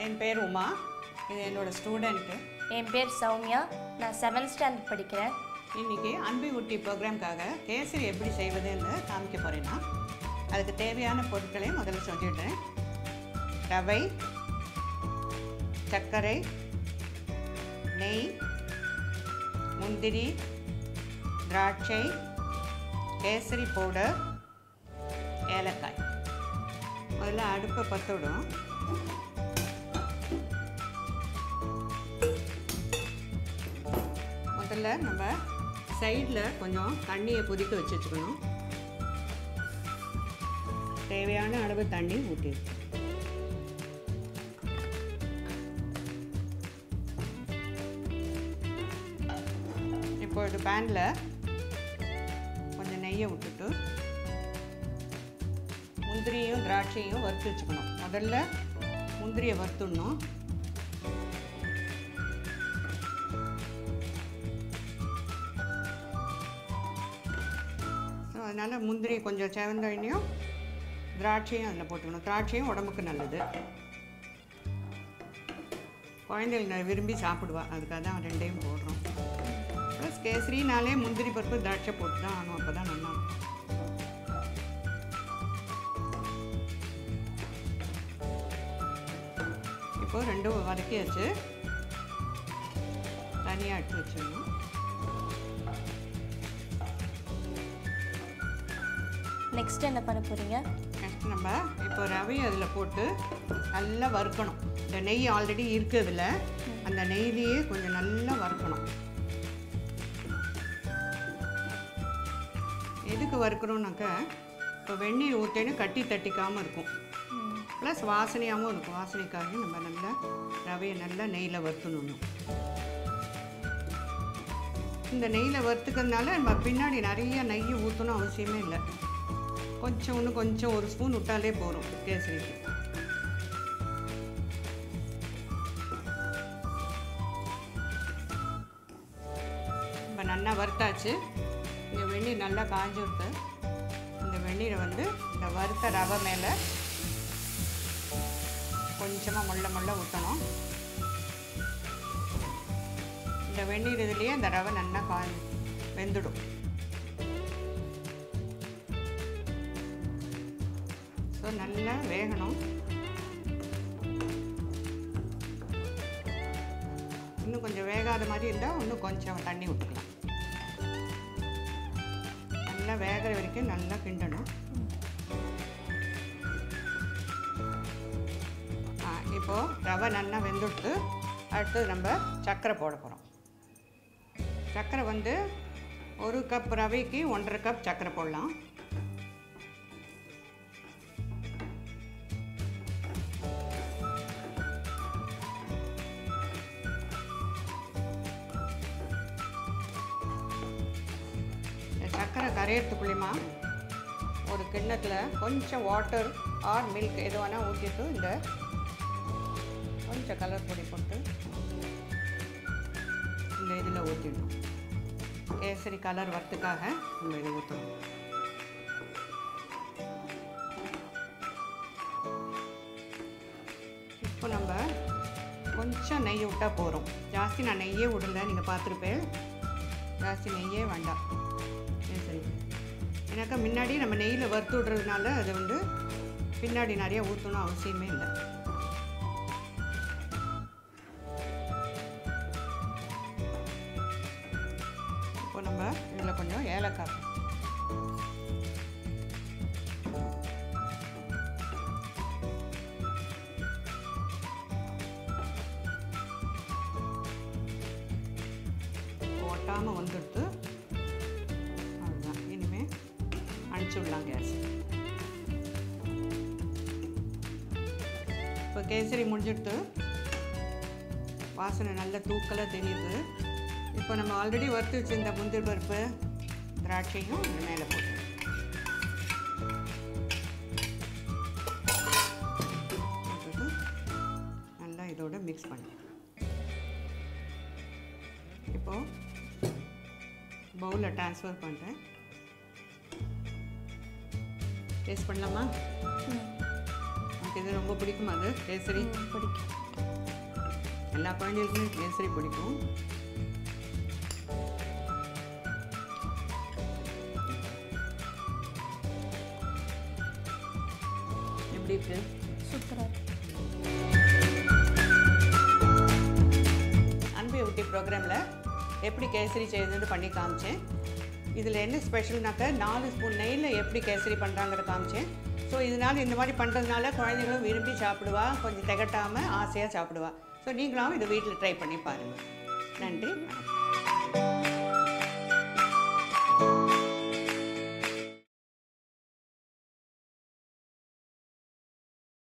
என் பேர் உமா. இது என்னோடய ஸ்டூடெண்ட்டு. என் பேர் சௌமியா. நான் 7th ஸ்டாண்டர்ட் படிக்கிறேன். இன்றைக்கி அன்பு ஊட்டி ப்ரோக்ராம்காக கேசரி எப்படி செய்வதுன்னு காமிக்க போகிறேன்னா, அதுக்கு தேவையான பொருட்களை முதல்ல சொல்லிடுறேன். ரவை, சர்க்கரை, நெய், முந்திரி, திராட்சை, கேசரி பவுடர், ஏலக்காய். முதல்ல அடுப்பை பற்றவிடும். முதல்ல நம்ம சைடில் கொஞ்சம் தண்ணியை கொதிக்க வச்சுக்கணும். தேவையான அளவு தண்ணி ஊற்றி இப்பொழுது பேனில் கொஞ்சம் நெய்யை விட்டுட்டு முந்திரியும் திராட்சையும் வறுத்து வச்சுக்கணும். முதல்ல முந்திரியை வறுத்துடணும். அதனால் முந்திரி கொஞ்சம் செவந்தோடனையும் திராட்சையும் அதில் போட்டுக்கணும். திராட்சையும் உடம்புக்கு நல்லது, குழந்தைகள் விரும்பி சாப்பிடுவா, அதுக்காக தான் ரெண்டையும் போடுறோம். ப்ளஸ் கேசரினாலே முந்திரி பருப்பு திராட்சை போட்டு தான் ஆகணும், அப்போ தான் நல்லா இருக்கும். இப்போது ரெண்டும் வதக்கியாச்சு, தனியாக எடுத்து வச்சிடணும். நெக்ஸ்ட் என்ன பண்ண போகிறீங்க? நெக்ஸ்ட் நம்ம இப்போ ரவையை அதில் போட்டு நல்லா வறுக்கணும். இந்த நெய் ஆல்ரெடி இருக்குதுல, அந்த நெய்லேயே கொஞ்சம் நல்லா வறுக்கணும். எதுக்கு வறுக்கிறோம்னாக்கா, இப்போ வெந்நீர் ஊற்றேன்னு கட்டி தட்டிக்காமல் இருக்கும், ப்ளஸ் வாசனையாகவும் இருக்கும். வாசனைக்காக நம்ம நல்லா ரவையை நல்லா நெய்யில் வறுத்துணும். இந்த நெய்யில் வறுத்துக்கிறதுனால நம்ம பின்னாடி நிறைய நெய் ஊற்றணும் அவசியமே இல்லை. கொஞ்சம் ஒரு ஸ்பூன் விட்டாலே போதும் கேசரிக்கு. நம்ம நல்லா வறுத்தாச்சு. இந்த வெந்நீர் நல்லா காஞ்சி விட்டு இந்த வெந்நீரை வந்து இந்த வறுத்த ரவை மேலே கொஞ்சமாக முள்ள ஊற்றணும். இந்த வெந்நீர் இதுலேயே இந்த ரவை நல்லா வெந்துடும். ஸோ நல்லா வேகணும். இன்னும் கொஞ்சம் வேகாத மாதிரி இருந்தால் இன்னும் கொஞ்சம் தண்ணி விட்டுக்கலாம். நல்லா வேகிற வரைக்கும் நல்லா கிண்டணும். இப்போது ரவை நல்லா வெந்துட்டு அடுத்து நம்ம சர்க்கரை போட போகிறோம். சர்க்கரை வந்து 1 கப் ரவைக்கு 1.5 கப் சர்க்கரை போடலாம். சர்க்கரை கரையிறதுக்குள்ளேயுமா ஒரு கிண்ணத்தில் கொஞ்சம் வாட்டர் ஆர் மில்க் எது வேணால் ஊற்றிட்டு இந்த கொஞ்சம் கலர் பொடி போட்டு இந்த இதில் ஊற்றிடணும். கேசரி கலர் வரத்துக்காக நம்ம இதை ஊற்றணும். இப்போ நம்ம கொஞ்சம் நெய் விட்டால் போகிறோம். ஜாஸ்தி நான் நெய்யே விடலை, நீங்கள் பார்த்துருப்பேன். ஜாஸ்தி நெய்யே வேண்டாம் சரி. ஏன்னாக்கா முன்னாடி நம்ம நெய்யில் வறுத்து விட்றதுனால அது வந்து பின்னாடி நிறையா ஊற்றணும் அவசியமே இல்லை. இப்போ நம்ம இதில் கொஞ்சம் ஏலக்காய், ஒட்டாமல் வந்துடுத்து. அதுதான் இனிமேல் அனுப்பிச்சுடலாம் கேஸ். இப்போ கேசரி முடிஞ்சிடுத்து, வாசனை நல்ல தூக்கலாக தெரியுது. இப்போ நம்ம ஆல்ரெடி வறுத்து வச்சுருந்த முந்திரி பருப்பு திராட்சையும் இந்த மேலே போட்டு நல்லா இதோட மிக்ஸ் பண்ணி இப்போது பவுலில் ட்ரான்ஸ்ஃபர் பண்ணுறேன். டேஸ்ட் பண்ணலாமா? இது ரொம்ப பிடிக்கும். அது கேசரி பிடிக்கும். எல்லா குழந்தைகளுக்குமே கேசரி பிடிக்கும். எப்படி இருக்கு? சூப்பராக இருக்கு. அன்பை ஊட்டி ப்ரோக்ராமில் எப்படி கேசரி செய்யுதுன்னு பண்ணி காமிச்சேன். இதில் என்ன ஸ்பெஷல்னாக்கா 4 ஸ்பூன் நெய்யில் எப்படி கேசரி பண்ணுறாங்கிறத காமிச்சேன். ஸோ இதனால் இந்த மாதிரி பண்ணுறதுனால குழந்தைங்களும் விரும்பி சாப்பிடுவா, கொஞ்சம் திகட்டாமல் ஆசையாக சாப்பிடுவா. ஸோ நீங்களும் இதை வீட்டில் ட்ரை பண்ணி பாருங்கள். நன்றி.